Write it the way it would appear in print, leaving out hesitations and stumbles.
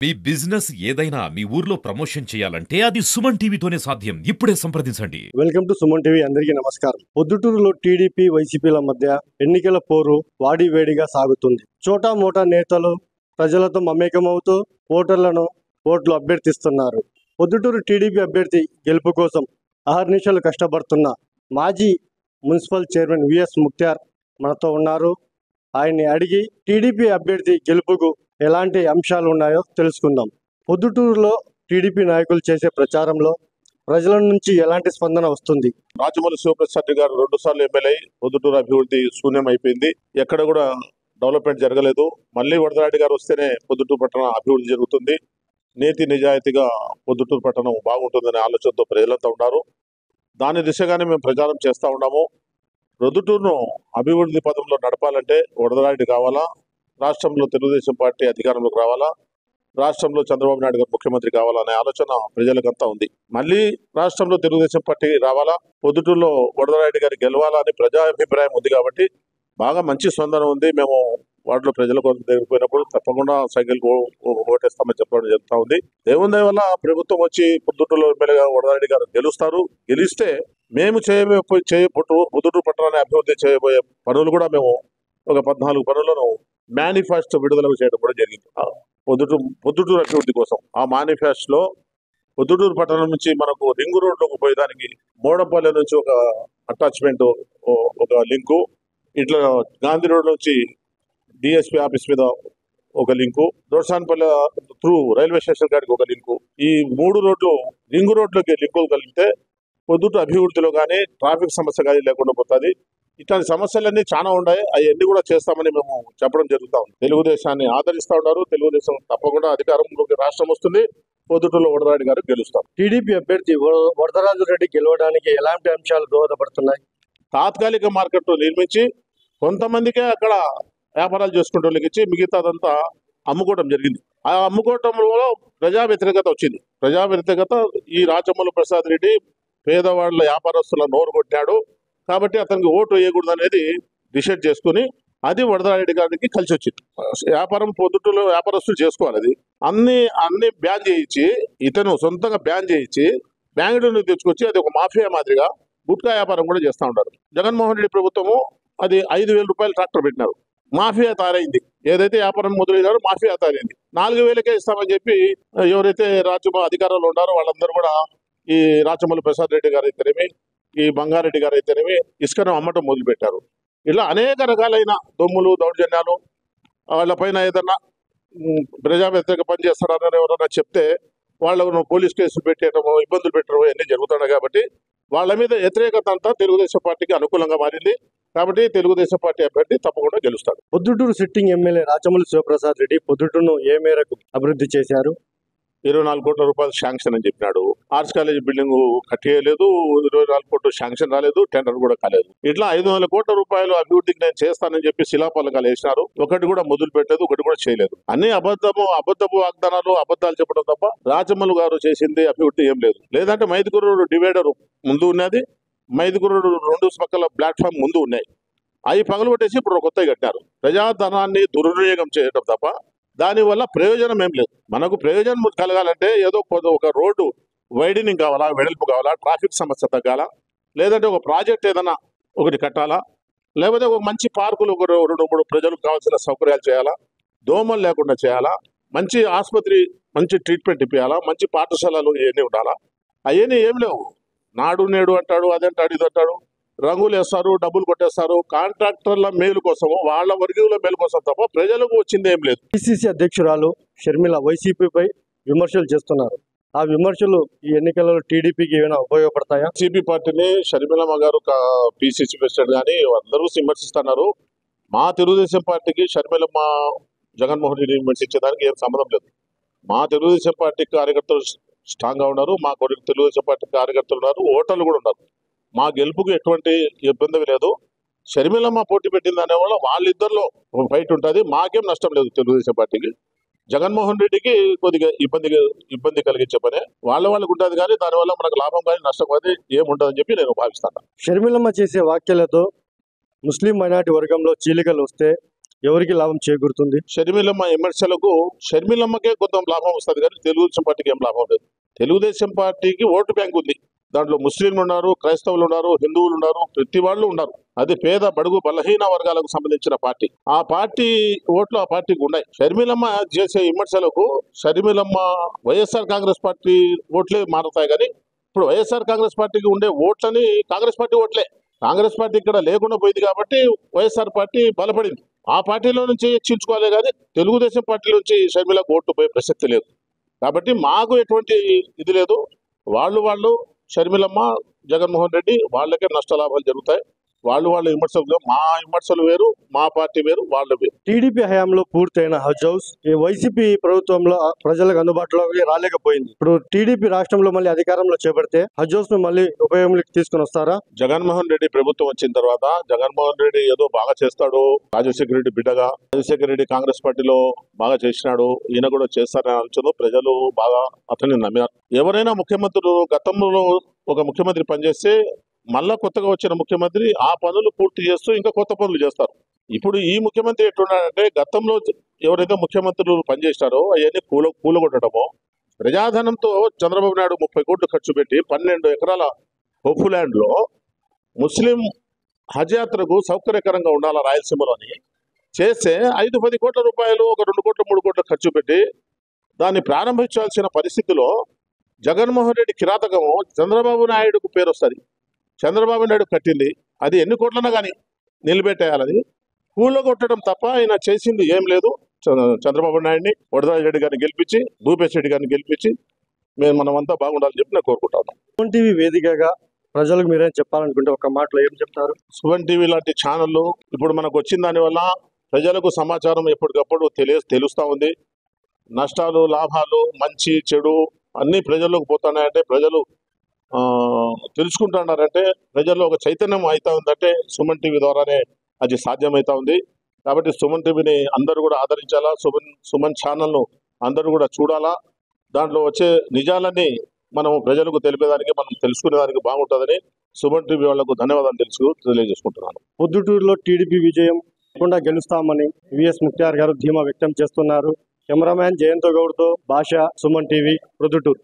మీ business ఏదైనా మీ ఊర్లో promotion చేయాలంటే అది సుమన్ టీవీతోనే సాధ్యం. ఇప్పుడే సంప్రదించండి. Welcome to Suman TV. అందరికీ నమస్కారం. పొద్దుటూరులో టీడీపీ వైసీపీల మధ్య ఎన్నికల పోరు వాడివేడిగా సాగుతుంది. చోటా మోటా నేతలు ప్రజలతో మమేకమవుతూ ఓట్లు అభ్యర్థిస్తున్నారు. పొద్దుటూరు టీడీపీ అభ్యర్థి గెలుపు కోసం అహర్నిశలు కష్టపడుతున్న మాజీ మున్సిపల్ చైర్మన్ విఎస్ ముక్తార్ మనతో ఉన్నారు. ఆయన్ని అడిగి టీడీపీ అభ్యర్థి గెలుపుకు ఎలాంటి అంశాలు ఉన్నాయో తెలుసుకుందాం. పొద్దుటూరులో టీడీపీ నాయకులు చేసే ప్రచారంలో ప్రజల నుంచి ఎలాంటి స్పందన వస్తుంది? రాజమౌళి శివప్రసాద్ గారు 2 సార్లు ఎమ్మెల్యే, పొద్దుటూరు అభివృద్ధి శూన్యం అయిపోయింది. ఎక్కడ కూడా డెవలప్మెంట్ జరగలేదు. మళ్ళీ వరదరాయుడు గారు వస్తేనే పొద్దుటూరు పట్టణం అభివృద్ధి జరుగుతుంది, నీతి నిజాయితీగా పొద్దుటూరు పట్టణం బాగుంటుందనే ఆలోచనతో ప్రజలంతా ఉన్నారు. దాని దిశగానే మేము ప్రచారం చేస్తూ ఉన్నాము. పొద్దుటూరును అభివృద్ధి పదంలో నడపాలంటే వరదరాయుడు కావాలా, రాష్ట్రంలో తెలుగుదేశం పార్టీ అధికారంలోకి రావాలా, రాష్ట్రంలో చంద్రబాబు నాయుడు గారు ముఖ్యమంత్రి కావాలనే ఆలోచన ప్రజలకంతా ఉంది. మళ్ళీ రాష్ట్రంలో తెలుగుదేశం పార్టీ రావాలా, పొద్దుటూరులో వరదరాయుడు గారి గెలవాలా అని ప్రజాభిప్రాయం ఉంది. కాబట్టి బాగా మంచి స్పందన ఉంది. మేము వాటిలో ప్రజలకు పోయినప్పుడు తప్పకుండా సైకిల్ ఓటేస్తామని చెప్పడం జరుగుతూ ఉంది. దేవుని దయ వల్ల ప్రభుత్వం వచ్చి పొద్దుటూరులో ఎమ్మెల్యేగా వరదరాయుడు గారు గెలుస్తారు. గెలిస్తే మేము పొద్దుటూరు పట్టణాన్ని అభివృద్ధి చేయబోయే పనులు కూడా మేము ఒక 14 పనులను మేనిఫెస్టో విడుదల చేయడం కూడా జరిగింది. పొద్దుటూరు అభివృద్ధి కోసం ఆ మేనిఫెస్టోలో పొద్దుటూరు పట్టణం నుంచి మనకు రింగు రోడ్లోకి పోయేదానికి మోడంపల్లి నుంచి ఒక అటాచ్మెంట్, ఒక లింకు, ఇట్లా గాంధీ రోడ్ నుంచి డిఎస్పీ ఆఫీస్ మీద ఒక లింకు, దొరసాన్పల్లి త్రూ రైల్వే స్టేషన్ కాడికి ఒక లింకు, ఈ 3 రోడ్లు రింగు రోడ్లోకి లింకులు కలిపితే పొద్దుటూరు అభివృద్ధిలో కానీ ట్రాఫిక్ సమస్య కానీ లేకుండా పోతుంది. ఇట్లాంటి సమస్యలన్నీ చాలా ఉన్నాయి. అవన్నీ కూడా చేస్తామని మేము చెప్పడం జరుగుతూ ఉంది. తెలుగుదేశాన్ని ఆదరిస్తూ ఉన్నారు. తెలుగుదేశం తప్పకుండా అధికారంలోకి రాష్ట్రం వస్తుంది. పొద్దుటూరులో వరదరాయుడు గారు గెలుస్తారు. టీడీపీ అభ్యర్థి వరదరాజు రెడ్డి గెలవడానికి ఎలాంటి అంశాలు దోహదపడుతున్నాయి? తాత్కాలిక మార్కెట్ నిర్మించి కొంతమందికే అక్కడ వ్యాపారాలు చేసుకుంటే వాళ్ళకి ఇచ్చి మిగతాదంతా అమ్ముకోవడం జరిగింది. ఆ అమ్ముకోవటంలో ప్రజా వ్యతిరేకత వచ్చింది. ప్రజా వ్యతిరేకత ఈ రాజమౌళి ప్రసాద్ రెడ్డి పేదవాళ్ళ వ్యాపారస్తుల నోరు కొట్టాడు. కాబట్టి అతనికి ఓటు వేయకూడదు అనేది డిసైడ్ చేసుకుని అది వరదరాయుడు గారికి కలిసి వచ్చింది. వ్యాపారం పొద్దుటూరులో వ్యాపారస్తులు చేసుకోవాలి. అది అన్ని బ్యాన్ చేయించి, ఇతను సొంతంగా బ్యాన్ చేయించి బెంగళూరు తెచ్చుకొచ్చి అది ఒక మాఫియా మాదిరిగా గుట్కా వ్యాపారం కూడా చేస్తూ ఉంటారు. జగన్మోహన్ రెడ్డి ప్రభుత్వము అది 5,000 రూపాయలు ట్రాక్టర్ పెట్టినారు. మాఫియా తయారైంది. ఏదైతే వ్యాపారం మొదలైనారో మాఫియా తయారైంది. 4,000కే ఇస్తామని చెప్పి ఎవరైతే అధికారంలో ఉన్నారో వాళ్ళందరూ కూడా ఈ రాచమల్లి ప్రసాద్ రెడ్డి గారు అయితేనేమి, ఈ బంగారెడ్డి గారు అయితేనేమి ఇసుకను అమ్మటం మొదలుపెట్టారు. ఇలా అనేక రకాలైన దొమ్ములు దౌర్జన్యాలు, వాళ్ళపైన ఏదన్నా ప్రజా వ్యతిరేక పని చేస్తారని ఎవరన్నా చెప్తే వాళ్ళను పోలీస్ కేసులు పెట్టేయటము, ఇబ్బందులు పెట్టడం అన్నీ జరుగుతున్నాయి. కాబట్టి వాళ్ళ మీద వ్యతిరేకత అంతా తెలుగుదేశం పార్టీకి అనుకూలంగా మారింది. కాబట్టి తెలుగుదేశం పార్టీ అభ్యర్థి తప్పకుండా గెలుస్తాడు. పొద్దుటూరు సిట్టింగ్ ఎమ్మెల్యే రాజమౌళి శివప్రసాద్ రెడ్డి పొద్దుటూరును ఏ మేరకు అభివృద్ధి చేశారు? 24 కోట్ల రూపాయలు శాంక్షన్ అని చెప్పినాడు. ఆర్ట్స్ కాలేజ్ బిల్డింగ్ కట్టేయలేదు, 24 కోట్లు శాంక్షన్ రాలేదు, టెండర్ కూడా కాలేదు. ఇట్లా 500 కోట్ల రూపాయలు అభివృద్ధికి నేను చేస్తానని చెప్పి శిలాఫలకాలు వేసినారు. ఒకటి కూడా మొదలు పెట్టలేదు, ఒకటి కూడా చేయలేదు. అన్ని అబద్ధపు వాగ్దానాలు, అబద్ధాలు చెప్పడం తప్ప రాజమౌళి గారు చేసింది అభివృద్ధి ఏం లేదు. లేదంటే మైదుకూరు డివైడర్ ముందు ఉన్నది, మైదుకూరు 2 పక్కల ప్లాట్ఫామ్ ముందు ఉన్నాయి. అవి పగలగొట్టేసి ఇప్పుడు కొత్తగా కట్టినారు. ప్రజాధనాన్ని దుర్వినియోగం చేయడం తప్ప దానివల్ల ప్రయోజనం ఏం లేదు. మనకు ప్రయోజనం కలగాలంటే ఏదో ఒక రోడ్డు వైడనింగ్ కావాలా, వెడల్పు కావాలా, ట్రాఫిక్ సమస్య తగ్గాలా, లేదంటే ఒక ప్రాజెక్ట్ ఏదైనా ఒకటి కట్టాలా, లేకపోతే ఒక మంచి పార్కులు ఒక 2-3 ప్రజలకు కావాల్సిన సౌకర్యాలు చేయాలా, దోమలు లేకుండా చేయాలా, మంచి ఆసుపత్రి, మంచి ట్రీట్మెంట్ ఇప్పించాలా, మంచి పాఠశాలలు ఇవన్నీ ఉండాలా. అవన్నీ ఏం లేవు. నాడు నేడు అంటాడు, అదంటాడు, ఇది అంటాడు, రంగులు వేస్తారు, డబ్బులు కొట్టేస్తారు. కాంట్రాక్టర్ల మేలు కోసము, వాళ్ళ వర్గీయుల మేలు కోసం తప్ప ప్రజలకు వచ్చింది ఏం లేదు. పిసిసి అధ్యక్షురాలు షర్మిల వైసీపీపై విమర్శలు చేస్తున్నారు. ఆ విమర్శలు ఈ ఎన్నికలలో టీడీపీకి ఏమైనా ఉపయోగపడతాయా? సిపి పార్టీని షర్మిలమ్మ గారు పిసిసి ప్రెసిడెంట్ కానీ అందరూ విమర్శిస్తున్నారు. మా తెలుగుదేశం పార్టీకి షర్మిలమ్మ జగన్మోహన్ రెడ్డి విమర్శించేదానికి ఏం సంబంధం లేదు. మా తెలుగుదేశం పార్టీ కార్యకర్తలు స్ట్రాంగ్ గా ఉన్నారు. మా తెలుగుదేశం పార్టీ కార్యకర్తలు ఉన్నారు, ఓటర్లు కూడా ఉన్నారు. మా గెలుపుకు ఎటువంటి ఇబ్బంది లేదు. షర్మిలమ్మ పోటీ పెట్టింది అనే వల్ల వాళ్ళిద్దరిలో ఫైట్ ఉంటుంది. మాకేం నష్టం లేదు. తెలుగుదేశం పార్టీకి జగన్మోహన్ రెడ్డికి కొద్దిగా ఇబ్బంది కలిగించే పనే వాళ్ళకు ఉంటుంది, కానీ దానివల్ల మనకు లాభం కానీ నష్టం కానీ ఏముంటుందని చెప్పి నేను భావిస్తాను. షర్మిలమ్మ చేసే వ్యాఖ్యలతో ముస్లిం మైనార్టీ వర్గంలో చీలికలు వస్తే ఎవరికి లాభం చేకూరుతుంది? షర్మిలమ్మ విమర్శలకు షర్మిలమ్మకే కొంత లాభం వస్తుంది, కానీ తెలుగుదేశం పార్టీకి ఏం లాభం లేదు. తెలుగుదేశం పార్టీకి ఓటు బ్యాంక్ ఉంది. దాంట్లో ముస్లింలు ఉన్నారు, క్రైస్తవులు ఉన్నారు, హిందువులు ఉన్నారు, ప్రతి వాళ్ళు ఉన్నారు. అది పేద బడుగు బలహీన వర్గాలకు సంబంధించిన పార్టీ. ఆ పార్టీ ఓట్లు ఆ పార్టీకి ఉన్నాయి. షర్మిలమ్మ చేసే విమర్శలకు షర్మిలమ్మ వైఎస్ఆర్ కాంగ్రెస్ పార్టీ ఓట్లే మారుతాయి, కానీ ఇప్పుడు వైఎస్ఆర్ కాంగ్రెస్ పార్టీకి ఉండే ఓట్లని కాంగ్రెస్ పార్టీ ఓట్లే. కాంగ్రెస్ పార్టీ ఇక్కడ లేకుండా పోయింది కాబట్టి వైఎస్ఆర్ పార్టీ బలపడింది. ఆ పార్టీలో నుంచి చీల్చుకోవాలి, కానీ తెలుగుదేశం పార్టీ నుంచి షర్మిలకు ఓట్లు పోయే ప్రసక్తి లేదు. కాబట్టి మాకు ఎటువంటి ఇది లేదు. వాళ్ళు షర్మిలమ్మ, జగన్మోహన్ రెడ్డి వాళ్ళకే నష్టలాభాలు జరుగుతాయి. వాళ్ళు విమర్శలు, మా విమర్శలు వేరు, మా పార్టీ వేరు, వాళ్ళు వేరు. టీడీపీ హయాంలో పూర్తయిన హజ్ హౌస్ ఈ వైసీపీ ప్రభుత్వంలో ప్రజలకు అందుబాటులోకి రాలేకపోయింది. ఇప్పుడు టీడీపీ రాష్ట్రంలో మళ్ళీ అధికారంలో చేపడితే హజ్ హౌస్ ను మళ్ళీ ఉపయోగంలోకి తీసుకుని వస్తారా? జగన్మోహన్ రెడ్డి ప్రభుత్వం వచ్చిన తర్వాత జగన్మోహన్ రెడ్డి ఏదో బాగా చేస్తాడు, రాజశేఖర రెడ్డి బిడ్డగా రాజశేఖర రెడ్డి కాంగ్రెస్ పార్టీలో బాగా చేసినాడు, ఈయన కూడా చేస్తారని ఆలోచన ప్రజలు బాగా అతన్ని నమ్మారు. ఎవరైనా ముఖ్యమంత్రులు గతంలో ఒక ముఖ్యమంత్రి పనిచేస్తే మళ్ళా కొత్తగా వచ్చిన ముఖ్యమంత్రి ఆ పనులు పూర్తి చేస్తూ ఇంకా కొత్త పనులు చేస్తారు. ఇప్పుడు ఈ ముఖ్యమంత్రి ఎట్టున్నాడంటే గతంలో ఎవరైతే ముఖ్యమంత్రులు పనిచేస్తారో అవన్నీ కూలగొట్టడమో, ప్రజాధనంతో చంద్రబాబు నాయుడు 30 కోట్లు ఖర్చు పెట్టి 12 ఎకరాల హొఫు ల్యాండ్ లో ముస్లిం హజ్ యాత్రకు సౌకర్యకరంగా ఉండాల రాయలసీమలోని చేస్తే 5-10 కోట్ల రూపాయలు, ఒక 2 కోట్లు 3 కోట్లు ఖర్చు పెట్టి దాన్ని ప్రారంభించాల్సిన పరిస్థితిలో జగన్మోహన్ రెడ్డి కిరాతకము చంద్రబాబు నాయుడుకు పేరు వస్తుంది. చంద్రబాబు నాయుడు కట్టింది అది ఎన్ని కోట్లన్నా కానీ నిలబెట్టేయాలని కూలగొట్టడం తప్ప ఆయన చేసింది ఏం లేదు. చంద్రబాబు నాయుడిని, వరదరాజు రెడ్డి గారిని గెలిపించి, భూపేశ్ రెడ్డి గారిని గెలిపించి మనమంతా బాగుండాలని చెప్పి నేను కోరుకుంటాను. సుమన్ టీవీ వేదికగా ప్రజలకు మీరేం చెప్పాలనుకుంటే ఒక మాటలో ఏం చెప్తారు? సుమన్ టీవీ లాంటి ఛానళ్ళు ఇప్పుడు మనకు వచ్చిన దానివల్ల ప్రజలకు సమాచారం ఎప్పటికప్పుడు తెలుస్తూ ఉంది. నష్టాలు, లాభాలు, మంచి చెడు అన్ని ప్రజల్లోకి పోతున్నాయంటే, ప్రజలు తెలుసుకుంటున్నారంటే, ప్రజల్లో ఒక చైతన్యం అవుతా ఉందంటే సుమన్ టీవీ ద్వారానే అది సాధ్యమవుతా ఉంది. కాబట్టి సుమన్ టీవీని అందరూ కూడా ఆదరించాలా, సుమన్ ఛానల్ను అందరూ కూడా చూడాలా. దాంట్లో వచ్చే నిజాలన్నీ మనం ప్రజలకు తెలిపేదానికి, మనం తెలుసుకునేదానికి బాగుంటుందని సుమన్ టీవీ వాళ్లకు ధన్యవాదాలు తెలియజేసుకుంటున్నాను. పొద్దుటూరులో టీడీపీ విజయం తప్పకుండా గెలుస్తామని విఎస్ ముఖ్తార్ గారు ధీమా వ్యక్తం చేస్తున్నారు. కెమెరామ్యాన్ జయంతో గౌడ్తో భాష, సుమన్ టీవీ, ప్రొద్దుటూరు.